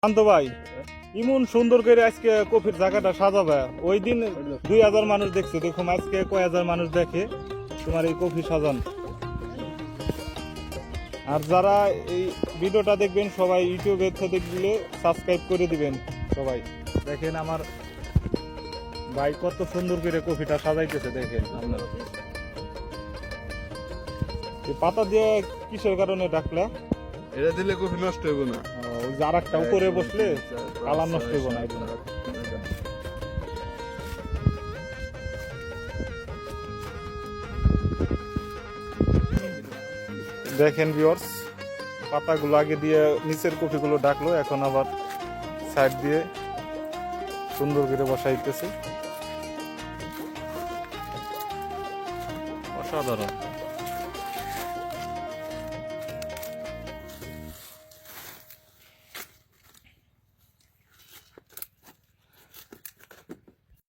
শান্ত ভাই ইমন সুন্দর করে আজকে কফির জায়গাটা সাজাবে। ওই দিন 2000 মানুষ দেখছে, দেখুন আজকে কয় হাজার মানুষ দেখে তোমার এই কফি সাজান। আর যারা এই ভিডিওটা দেখবেন সবাই ইউটিউবে দেখলে সাবস্ক্রাইব করে দিবেন সবাই। দেখেন আমার ভাই কত সুন্দর করে কফিটা সাজাইতেছে, দেখেন আপনারা। এই পাতা দিয়ে কিসের কারণে ডাকলা? এটা দিলে কফি নষ্ট হইব না। ওই যে আরেকটা উপরে বসলে কালার নষ্ট হইব না। দেখেন ভিউয়ার্স, পাতাগুলো আগে দিয়ে নিচের কফিগুলো ডাকলো, এখন আবার সাইড দিয়ে সুন্দর করে বসাইতেছে। অসাধারণ।